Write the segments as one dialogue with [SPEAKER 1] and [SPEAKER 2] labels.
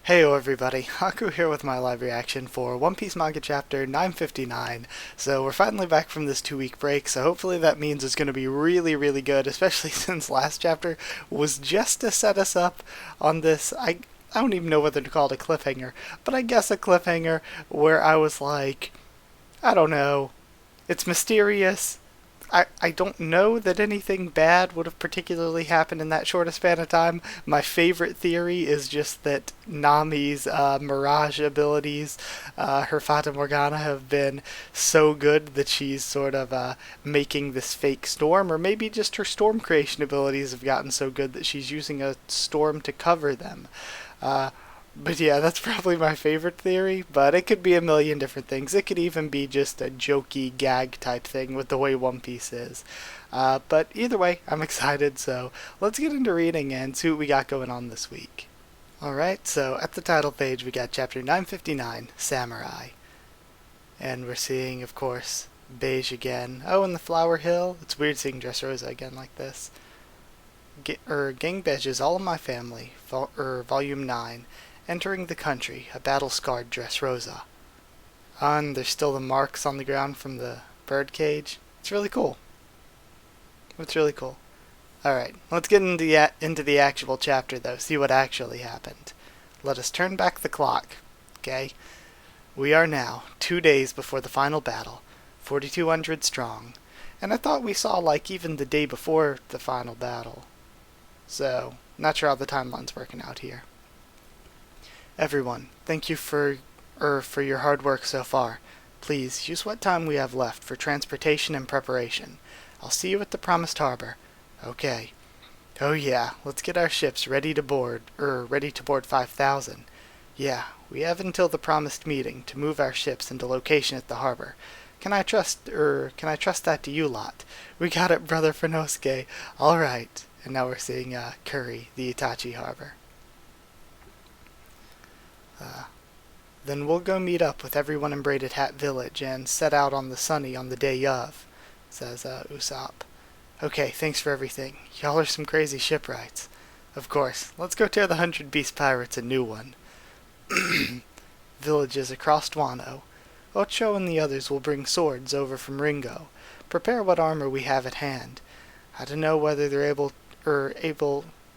[SPEAKER 1] Heyo everybody, Haku here with my live reaction for One Piece manga chapter 959. So we're finally back from this 2 week break, so hopefully that means it's going to be really good, especially since last chapter was just to set us up on this, I don't even know whether to call it a cliffhanger, but I guess a cliffhanger where I was like, I don't know, it's mysterious. I don't know that anything bad would have particularly happened in that short a span of time. My favorite theory is just that Nami's Mirage abilities, her Fata Morgana, have been so good that she's sort of making this fake storm, or maybe just her storm creation abilities have gotten so good that she's using a storm to cover them. But yeah, that's probably my favorite theory, but it could be a million different things. It could even be just a jokey gag type thing with the way One Piece is. But either way, I'm excited, so let's get into reading and see what we got going on this week. Alright, so at the title page we got chapter 959, Samurai. And we're seeing, of course, Beige again. Oh, and the Flower Hill. It's weird seeing Dressrosa again like this. Gang Beige is all of my family, volume 9. Entering the country, a battle-scarred Dressrosa. And there's still the marks on the ground from the bird cage. It's really cool. It's really cool. Alright, let's get into the actual chapter, though, see what actually happened. Let us turn back the clock, okay? We are now 2 days before the final battle, 4,200 strong, and I thought we saw, like, even the day before the final battle. So, not sure how the timeline's working out here. Everyone, thank you for your hard work so far. Please, use what time we have left for transportation and preparation. I'll see you at the promised harbor. Okay. Oh yeah, let's get our ships ready to board 5,000. Yeah, we have until the promised meeting to move our ships into location at the harbor. Can I trust that to you lot? We got it, brother Finosuke. Alright. And now we're seeing, Curry, the Itachi harbor. Then we'll go meet up with everyone in Braided Hat Village and set out on the Sunny on the day of, says Usopp. Okay, thanks for everything. Y'all are some crazy shipwrights. Of course, let's go tear the 100 Beast Pirates a new one. Villages across Wano. Ocho and the others will bring swords over from Ringo. Prepare what armor we have at hand. I don't know whether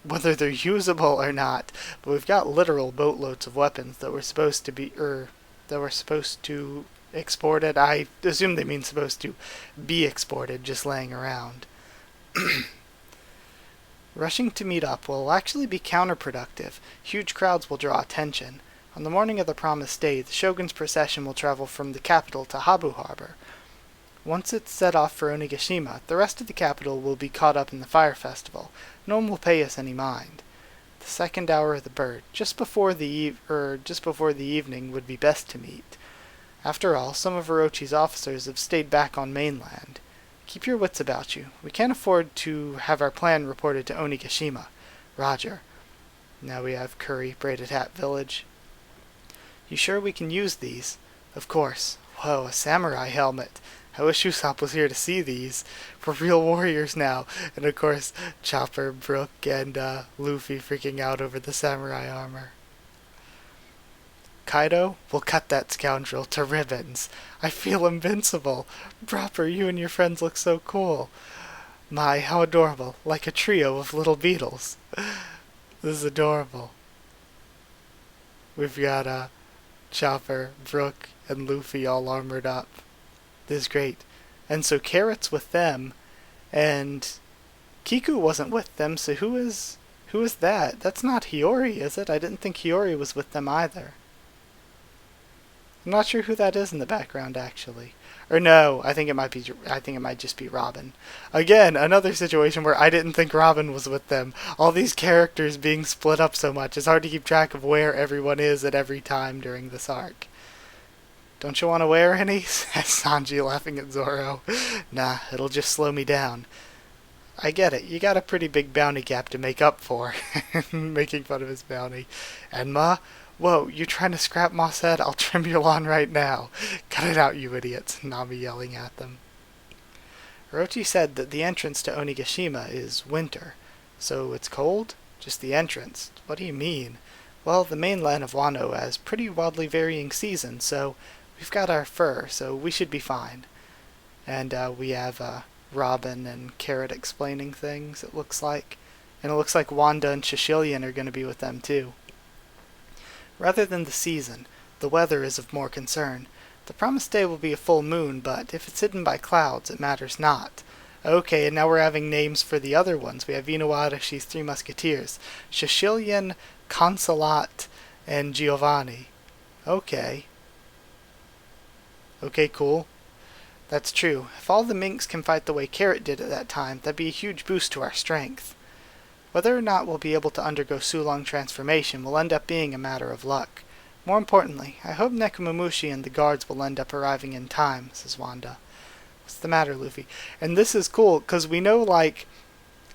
[SPEAKER 1] whether they're usable or not, but we've got literal boatloads of weapons that were supposed to exported. I assume they mean supposed to be exported, just laying around. Rushing to meet up will actually be counterproductive. Huge crowds will draw attention. On the morning of the promised day, the Shogun's procession will travel from the capital to Habu Harbor. Once it's set off for Onigashima, the rest of the capital will be caught up in the fire festival. No one will pay us any mind. The second hour of the bird, just before the evening, would be best to meet. After all, some of Orochi's officers have stayed back on mainland. Keep your wits about you. We can't afford to have our plan reported to Onigashima. Roger. Now we have Curry, Braided Hat Village. You sure we can use these? Of course. Whoa, a samurai helmet. I wish Usopp was here to see these. We're real warriors now. And of course, Chopper, Brook, and Luffy freaking out over the samurai armor. Kaido, we'll cut that scoundrel to ribbons. I feel invincible. Proper, you and your friends look so cool. My, how adorable. Like a trio of little beetles. This is adorable. We've got Chopper, Brook, and Luffy all armored up. This is great. And so Carrot's with them, and Kiku wasn't with them, so who is that? That's not Hiyori, is it? I didn't think Hiyori was with them either. I'm not sure who that is in the background, actually. Or no, I think it might just be Robin. Again, another situation where I didn't think Robin was with them. All these characters being split up so much, it's hard to keep track of where everyone is at every time during this arc. Don't you want to wear any? Says Sanji, laughing at Zoro. Nah, it'll just slow me down. I get it, you got a pretty big bounty gap to make up for. Making fun of his bounty. And Ma, whoa, you trying to scrap Moss Head? I'll trim your lawn right now. Cut it out, you idiots. Nami yelling at them. Orochi said that the entrance to Onigashima is winter. So it's cold? Just the entrance. What do you mean? Well, the mainland of Wano has pretty wildly varying seasons, so we've got our fur, so we should be fine. And we have Robin and Carrot explaining things, it looks like. And it looks like Wanda and Shishilian are going to be with them too. Rather than the season, the weather is of more concern. The promised day will be a full moon, but if it's hidden by clouds, it matters not. Okay, and now we're having names for the other ones. We have Inuadashi's Three Musketeers, Shishilian, Consolat, and Giovanni. Okay. Okay, cool. That's true. If all the minks can fight the way Carrot did at that time, that'd be a huge boost to our strength. Whether or not we'll be able to undergo Sulong transformation will end up being a matter of luck. More importantly, I hope Nekomamushi and the guards will end up arriving in time, says Wanda. What's the matter, Luffy? And this is cool, because we know, like,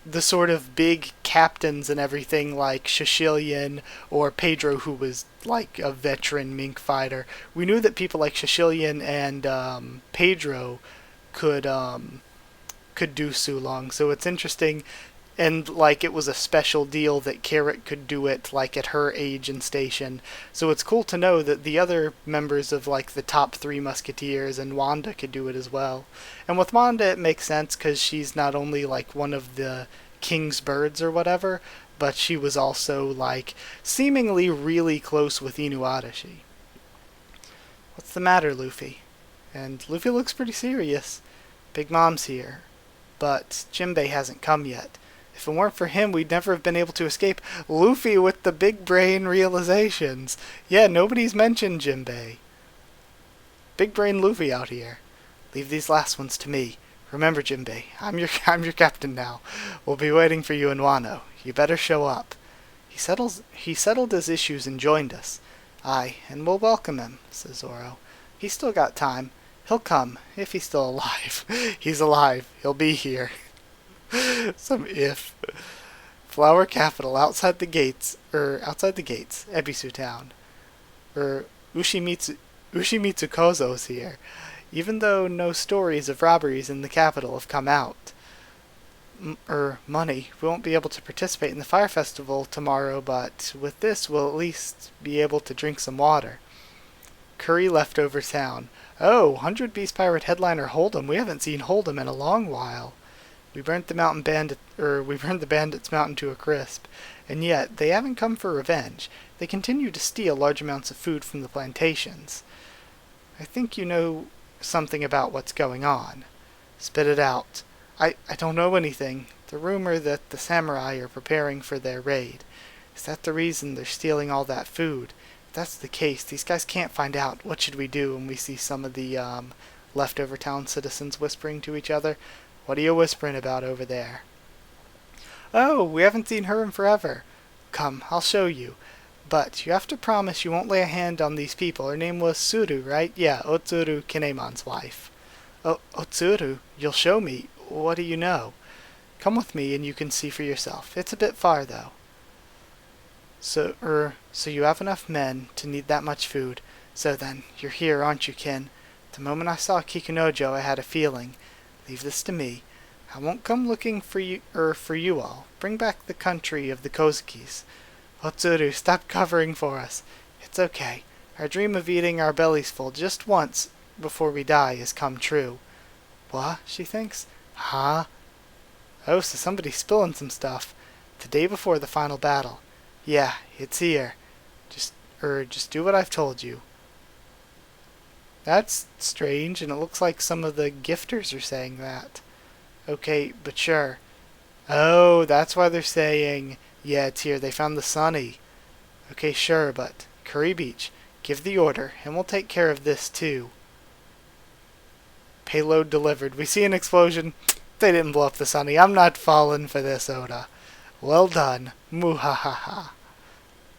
[SPEAKER 1] the sort of big captains and everything, like Shishilian or Pedro, who was, like, a veteran mink fighter. We knew that people like Shishilian and Pedro could do Sulong, so it's interesting. And, like, it was a special deal that Carrot could do it, like, at her age and station. So it's cool to know that the other members of, like, the top three Musketeers and Wanda could do it as well. And with Wanda, it makes sense because she's not only, like, one of the king's birds or whatever, but she was also, like, seemingly really close with Inuadashi. What's the matter, Luffy? And Luffy looks pretty serious. Big Mom's here. But Jinbei hasn't come yet. If it weren't for him, we'd never have been able to escape. Luffy with the big brain realizations. Yeah, nobody's mentioned Jinbei. Big brain Luffy out here. Leave these last ones to me. Remember, Jinbei, I'm your captain now. We'll be waiting for you in Wano. You better show up. He settled his issues and joined us. Aye, and we'll welcome him, says Zoro. He's still got time. He'll come, if he's still alive. He's alive. He'll be here. Some if. Flower capital outside the gates, Ebisu town. Ushimitsu Kozo's here. Even though no stories of robberies in the capital have come out. Money. We won't be able to participate in the fire festival tomorrow, but with this we'll at least be able to drink some water. Curry leftover town. Oh, 100 Beast Pirate headliner Hold'em. We haven't seen Hold'em in a long while. We burnt the bandits' mountain to a crisp, and yet they haven't come for revenge. They continue to steal large amounts of food from the plantations. I think you know something about what's going on. Spit it out. I don't know anything. The rumor that the samurai are preparing for their raid. Is that the reason they're stealing all that food? If that's the case, these guys can't find out. What should we do? And we see some of the leftover town citizens whispering to each other. What are you whispering about over there? Oh, we haven't seen her in forever. Come, I'll show you. But you have to promise you won't lay a hand on these people. Her name was Tsuru, right? Yeah, Otsuru Kinemon's wife. Oh, Otsuru, you'll show me. What do you know? Come with me and you can see for yourself. It's a bit far, though. So you have enough men to need that much food. So then, you're here, aren't you, Kin? The moment I saw Kikunojo, I had a feeling. Leave this to me. I won't come looking for you all. Bring back the country of the Kozukis. Otsuru, stop covering for us. It's okay. Our dream of eating our bellies full just once before we die has come true. What? She thinks. Huh? Oh, so somebody's spilling some stuff. The day before the final battle. Yeah, it's here. Just do what I've told you. That's strange, and it looks like some of the gifters are saying that. Okay, but sure. Oh, that's why they're saying, yeah, it's here. They found the Sunny. Okay, sure, but Curry Beach, give the order, and we'll take care of this too. Payload delivered. We see an explosion. They didn't blow up the Sunny. I'm not falling for this, Oda. Well done. Muhahaha.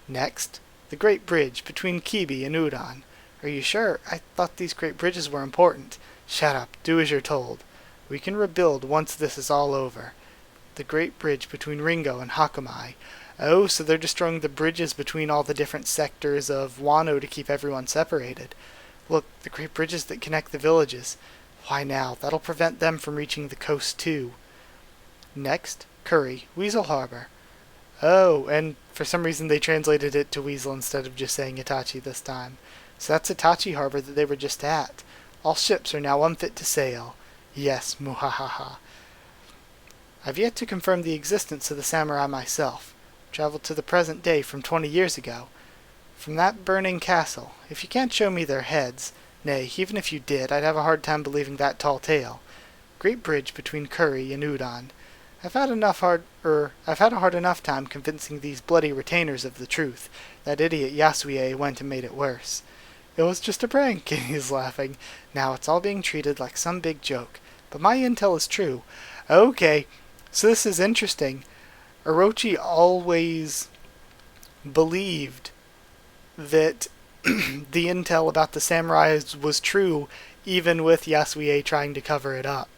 [SPEAKER 1] Next, the Great Bridge between Kibi and Udon. Are you sure? I thought these great bridges were important. Shut up. Do as you're told. We can rebuild once this is all over. The Great Bridge between Ringo and Hakumai. Oh, so they're destroying the bridges between all the different sectors of Wano to keep everyone separated. Look, the great bridges that connect the villages. Why now? That'll prevent them from reaching the coast too. Next, Curry, Weasel Harbor. Oh, and for some reason they translated it to Weasel instead of just saying Itachi this time. So that's Itachi Harbor that they were just at. All ships are now unfit to sail. Yes, muhahaha. I've yet to confirm the existence of the samurai myself. Traveled to the present day from 20 years ago. From that burning castle. If you can't show me their heads, nay, even if you did, I'd have a hard time believing that tall tale. Great bridge between Curry and Udon. I've had a hard enough time convincing these bloody retainers of the truth. That idiot Yasue went and made it worse. It was just a prank, he's laughing. Now it's all being treated like some big joke. But my intel is true. Okay, so this is interesting. Orochi always believed that the intel about the samurais was true, even with Yasue trying to cover it up.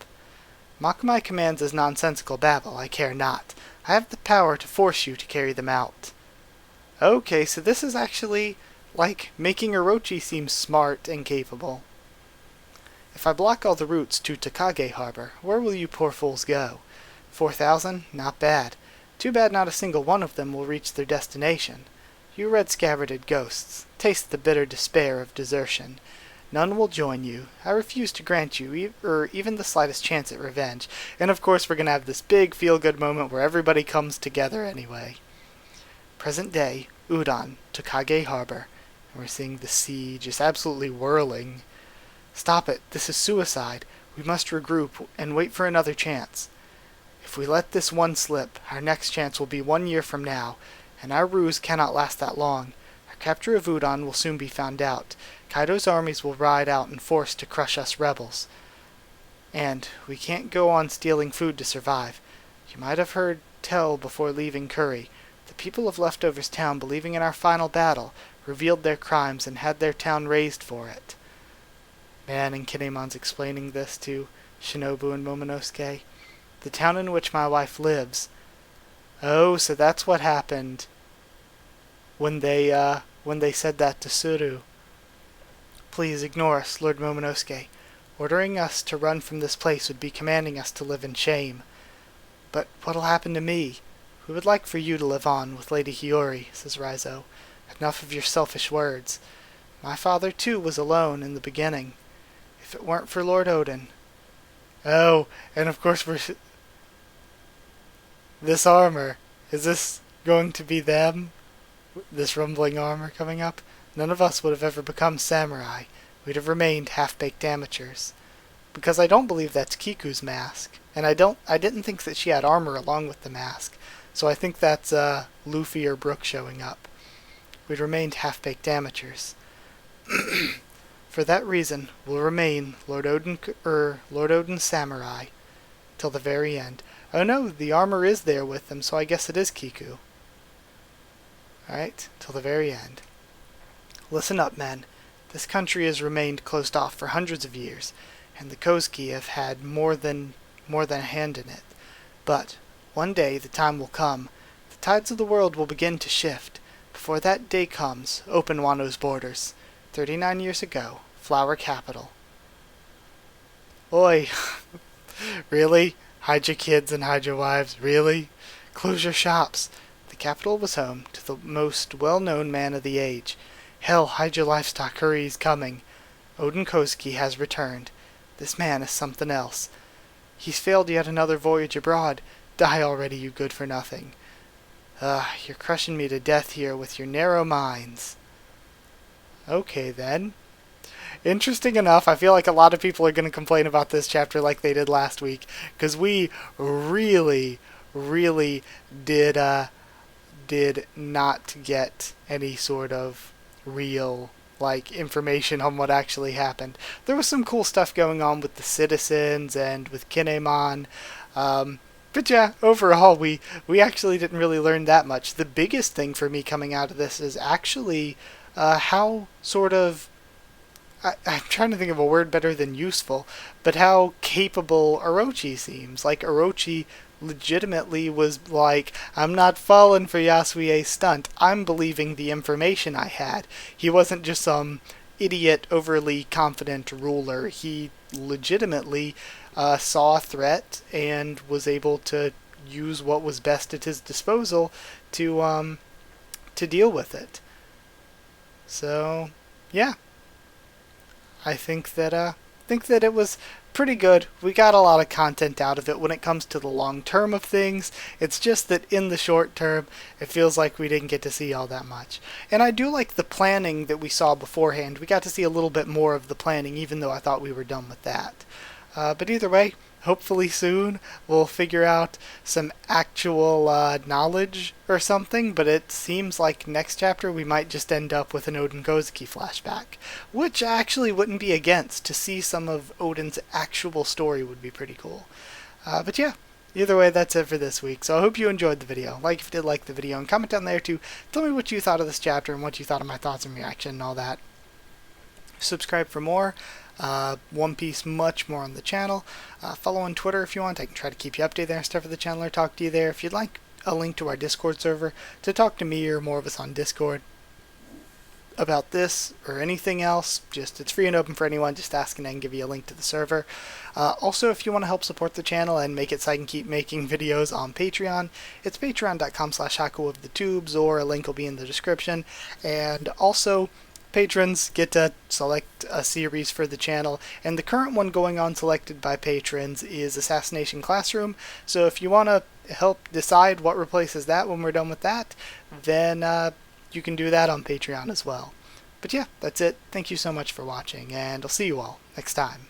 [SPEAKER 1] Mock my commands as nonsensical babble, I care not. I have the power to force you to carry them out. Okay, so this is actually like making Orochi seem smart and capable. If I block all the routes to Takage Harbor, where will you poor fools go? 4,000? Not bad. Too bad not a single one of them will reach their destination. You red-scabbarded ghosts, taste the bitter despair of desertion. None will join you. I refuse to grant you even the slightest chance at revenge. And of course we're going to have this big feel-good moment where everybody comes together anyway. Present day, Udon, Takage Harbor. And we're seeing the sea just absolutely whirling. Stop it. This is suicide. We must regroup and wait for another chance. If we let this one slip, our next chance will be 1 year from now, and our ruse cannot last that long. Our capture of Udon will soon be found out. Kaido's armies will ride out in force to crush us rebels. And we can't go on stealing food to survive. You might have heard tell before leaving Curry. The people of Leftovers Town, believing in our final battle, revealed their crimes and had their town razed for it. Man, and Kinemon's explaining this to Shinobu and Momonosuke. The town in which my wife lives. Oh, so that's what happened when they said that to Suru. Please ignore us, Lord Momonosuke. Ordering us to run from this place would be commanding us to live in shame. But what'll happen to me? We would like for you to live on with Lady Hiyori, says Raizo. Enough of your selfish words. My father, too, was alone in the beginning. If it weren't for Lord Odin. Oh, and of course this armor. Is this going to be them? This rumbling armor coming up? None of us would have ever become samurai. We'd have remained half-baked amateurs. Because I don't believe that's Kiku's mask. And I didn't think that she had armor along with the mask. So I think that's Luffy or Brook showing up. We'd remained half-baked amateurs. For that reason, we'll remain Lord Odin's samurai till the very end. Oh no, the armor is there with them, so I guess it is Kiku. Alright, till the very end. Listen up, men. This country has remained closed off for hundreds of years, and the Kozuki have had more than a hand in it. But one day the time will come. The tides of the world will begin to shift. Before that day comes, open Wano's borders. 39 years ago, Flower Capital. Oi! Really? Hide your kids and hide your wives? Really? Close your shops. The capital was home to the most well-known man of the age. Hell, hide your livestock, hurry, he's coming. Odin Kozuki has returned. This man is something else. He's failed yet another voyage abroad. Die already, you good-for-nothing. You're crushing me to death here with your narrow minds. Okay, then. Interesting enough, I feel like a lot of people are going to complain about this chapter like they did last week, because we really did not get any sort of real information on what actually happened. There was some cool stuff going on with the citizens and with Kinemon, but yeah, overall we actually didn't really learn that much. The biggest thing for me coming out of this is actually how sort of I'm trying to think of a word better than useful, but how capable Orochi seems. Like, Orochi legitimately was like, I'm not falling for Yasue's stunt. I'm believing the information I had. He wasn't just some idiot, overly confident ruler. He legitimately saw a threat and was able to use what was best at his disposal to deal with it. So, yeah, I think that it was pretty good. We got a lot of content out of it when it comes to the long term of things. It's just that in the short term, it feels like we didn't get to see all that much. And I do like the planning that we saw beforehand. We got to see a little bit more of the planning, even though I thought we were done with that. But either way, hopefully soon we'll figure out some actual knowledge or something, but it seems like next chapter we might just end up with an Odin Kozuki flashback, which I actually wouldn't be against. To see some of Odin's actual story would be pretty cool. But yeah, either way, that's it for this week. So I hope you enjoyed the video. Like if you did like the video, and comment down there to tell me what you thought of this chapter and what you thought of my thoughts and reaction and all that. Subscribe for more. One Piece much more on the channel. Follow on Twitter if you want. I can try to keep you updated there and stuff for the channel or talk to you there. If you'd like a link to our Discord server to talk to me or more of us on Discord about this or anything else, just it's free and open for anyone. Just ask and I can give you a link to the server. Also, if you want to help support the channel and make it so I can keep making videos on Patreon, it's patreon.com/Haku of the Tubes, or a link will be in the description. And also, patrons get to select a series for the channel, and the current one going on selected by patrons is Assassination Classroom. So if you want to help decide what replaces that when we're done with that, then you can do that on Patreon as well. But yeah, that's it. Thank you so much for watching, and I'll see you all next time.